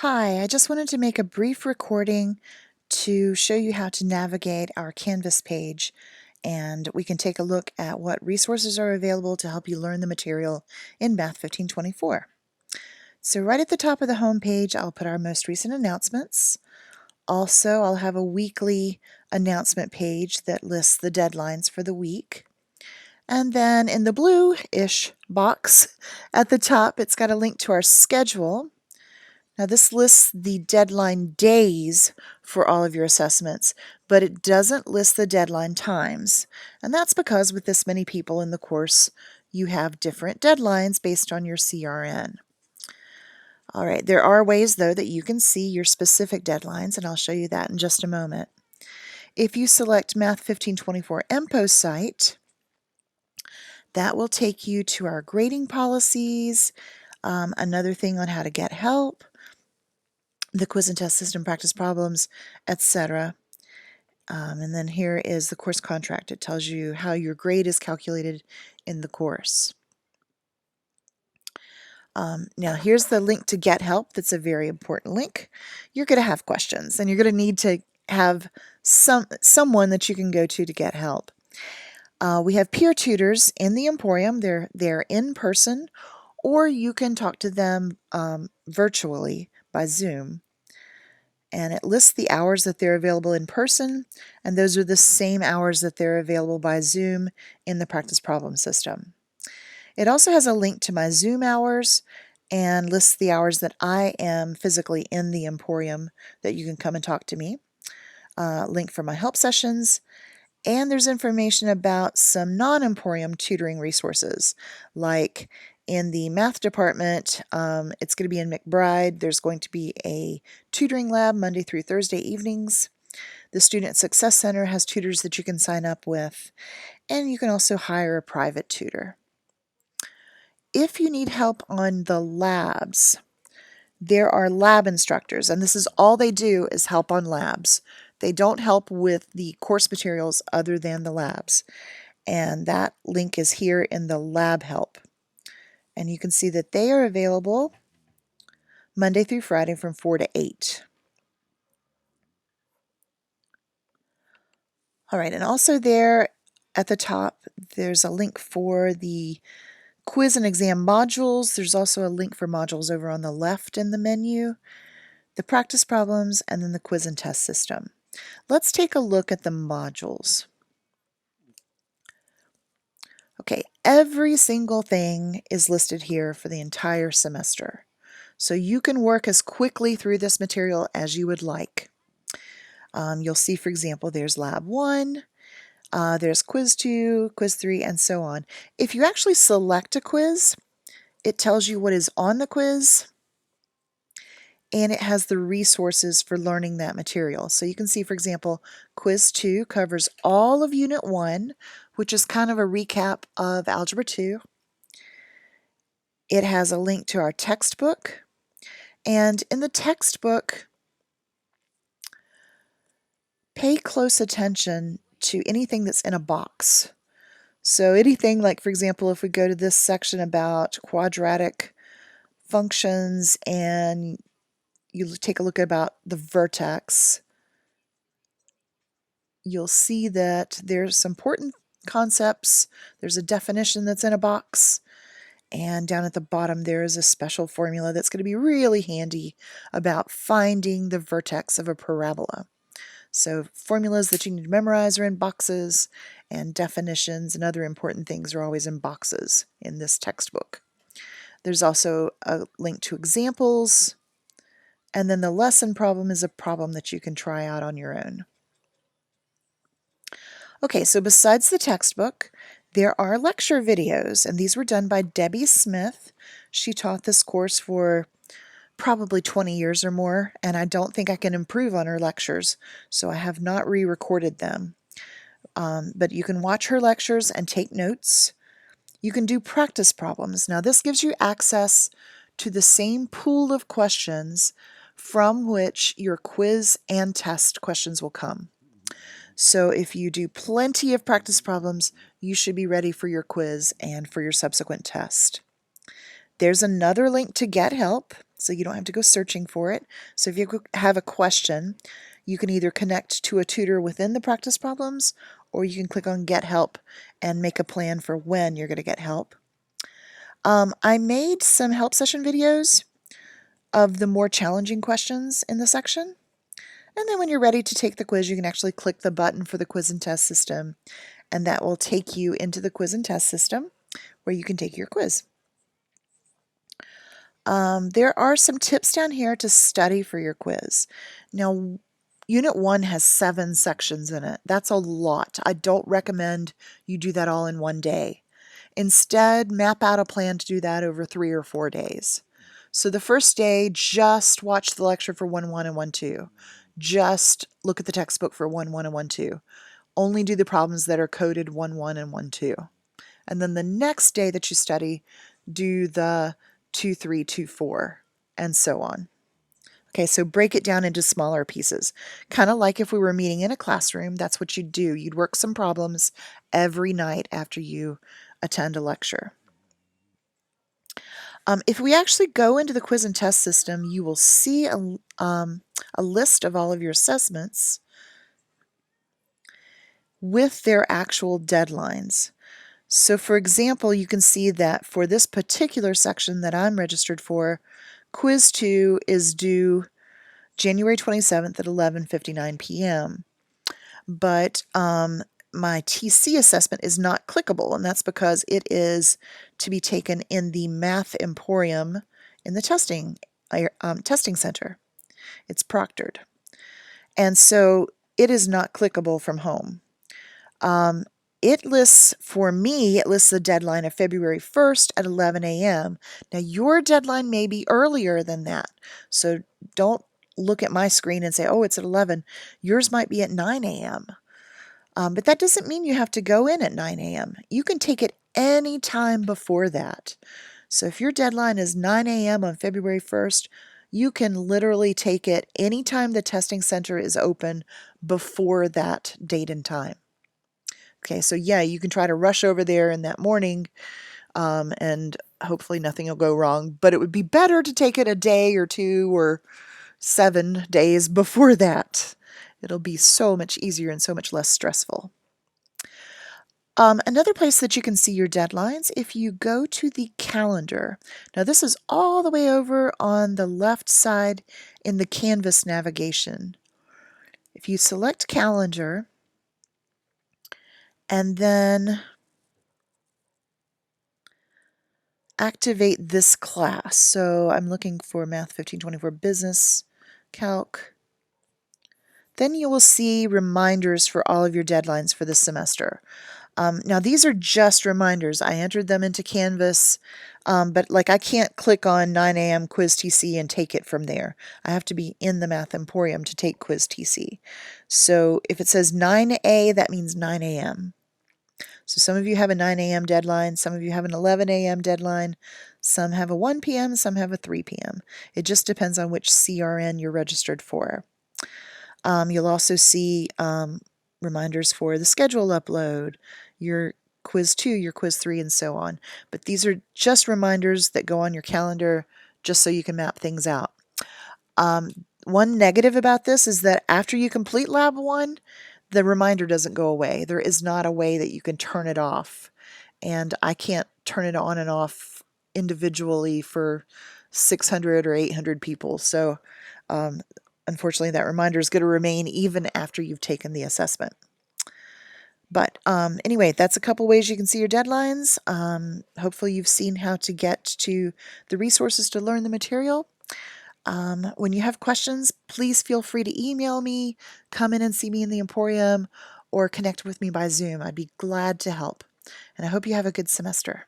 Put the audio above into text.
Hi, I just wanted to make a brief recording to show you how to navigate our Canvas page, and we can take a look at what resources are available to help you learn the material in Math 1524. So right at the top of the home page, I'll put our most recent announcements. Also, I'll have a weekly announcement page that lists the deadlines for the week. And then in the blue-ish box at the top, it's got a link to our schedule. Now this lists the deadline days for all of your assessments, but it doesn't list the deadline times. And that's because with this many people in the course, you have different deadlines based on your CRN. All right, there are ways though that you can see your specific deadlines, and I'll show you that in just a moment. If you select Math 1524 MPO site, that will take you to our grading policies, another thing on how to get help, the quiz and test system practice problems, etc. And then here is the course contract. It tells you how your grade is calculated in the course. Now here's the link to Get Help. That's a very important link. You're going to have questions, and you're going to need to have someone that you can go to get help. We have peer tutors in the Emporium. They're in person, or you can talk to them virtually by Zoom. And it lists the hours that they're available in person, and those are the same hours that they're available by Zoom in the practice problem system. It also has a link to my Zoom hours and lists the hours that I am physically in the Emporium that you can come and talk to me. Link for my help sessions, and there's information about some non-Emporium tutoring resources, like in the math department, it's going to be in McBride. There's going to be a tutoring lab Monday through Thursday evenings. The Student Success Center has tutors that you can sign up with, and you can also hire a private tutor. If you need help on the labs, there are lab instructors, and this is all they do is help on labs. They don't help with the course materials other than the labs. And that link is here in the lab help. And you can see that they are available Monday through Friday from 4 to 8. All right, and also there at the top, there's a link for the quiz and exam modules. There's also a link for modules over on the left in the menu, the practice problems, and then the quiz and test system. Let's take a look at the modules. Okay, every single thing is listed here for the entire semester. So you can work as quickly through this material as you would like. You'll see, for example, there's Lab 1, there's Quiz 2, Quiz 3, and so on. If you actually select a quiz, it tells you what is on the quiz, and it has the resources for learning that material. So you can see, for example, Quiz 2 covers all of Unit 1, which is kind of a recap of Algebra 2. It has a link to our textbook, and in the textbook, pay close attention to anything that's in a box. So anything like, for example, if we go to this section about quadratic functions and you take a look about the vertex, you'll see that there's some important concepts. There's a definition that's in a box, and down at the bottom there is a special formula that's going to be really handy about finding the vertex of a parabola. So formulas that you need to memorize are in boxes, and definitions and other important things are always in boxes in this textbook. There's also a link to examples, and then the lesson problem is a problem that you can try out on your own. Okay, so besides the textbook, there are lecture videos, and these were done by Debbie Smith. She taught this course for probably 20 years or more, and I don't think I can improve on her lectures, so I have not re-recorded them. But you can watch her lectures and take notes. You can do practice problems. Now this gives you access to the same pool of questions from which your quiz and test questions will come. So if you do plenty of practice problems, you should be ready for your quiz and for your subsequent test. There's another link to Get Help. so you don't have to go searching for it. So if you have a question, you can either connect to a tutor within the practice problems, or you can click on Get Help and make a plan for when you're going to get help. I made some help session videos of the more challenging questions in the section. And then when you're ready to take the quiz, you can actually click the button for the quiz and test system, and that will take you into the quiz and test system where you can take your quiz. There are some tips down here to study for your quiz. Now, Unit 1 has 7 sections in it. That's a lot. I don't recommend you do that all in one day. Instead, map out a plan to do that over 3 or 4 days. So the first day, just watch the lecture for 1.1 and 1.2. Just look at the textbook for 1.1 and 1.2. Only do the problems that are coded 1.1 and 1.2. And then the next day that you study, do the 2.3, 2.4, and so on. Okay, so break it down into smaller pieces. Kind of like if we were meeting in a classroom, that's what you'd do. You'd work some problems every night after you attend a lecture. If we actually go into the quiz and test system, you will see a list of all of your assessments with their actual deadlines. So for example, you can see that for this particular section that I'm registered for, Quiz 2 is due January 27th at 11:59 p.m. But my TC assessment is not clickable, and that's because it is to be taken in the Math Emporium in the testing center. It's proctored. And so it is not clickable from home. It lists, for me, it lists the deadline of February 1st at 11 a.m. Now, your deadline may be earlier than that, so don't look at my screen and say, oh, it's at 11. Yours might be at 9 a.m. But that doesn't mean you have to go in at 9 a.m. You can take it any time before that. So if your deadline is 9 a.m. on February 1st, you can literally take it anytime the testing center is open before that date and time. Okay, so yeah, you can try to rush over there in that morning, and hopefully nothing will go wrong, but it would be better to take it a day or 2 or 7 days before that. It'll be so much easier and so much less stressful. Another place that you can see your deadlines, if you go to the calendar. Now this is all the way over on the left side in the Canvas navigation. If you select calendar and then activate this class. So I'm looking for Math 1524 Business Calc. Then you will see reminders for all of your deadlines for this semester. Now these are just reminders. I entered them into Canvas, but like I can't click on 9 a.m. Quiz TC and take it from there. I have to be in the Math Emporium to take Quiz TC. So if it says 9A, that means 9 a.m. So some of you have a 9 a.m. deadline, some of you have an 11 a.m. deadline, some have a 1 p.m., some have a 3 p.m. It just depends on which CRN you're registered for. You'll also see reminders for the schedule upload, your quiz 2, your quiz 3, and so on. But these are just reminders that go on your calendar just so you can map things out. One negative about this is that after you complete Lab 1, the reminder doesn't go away. There is not a way that you can turn it off. And I can't turn it on and off individually for 600 or 800 people. So unfortunately, that reminder is going to remain even after you've taken the assessment. But anyway, that's a couple ways you can see your deadlines. Hopefully you've seen how to get to the resources to learn the material. When you have questions, please feel free to email me, come in and see me in the Emporium, or connect with me by Zoom. I'd be glad to help. And I hope you have a good semester.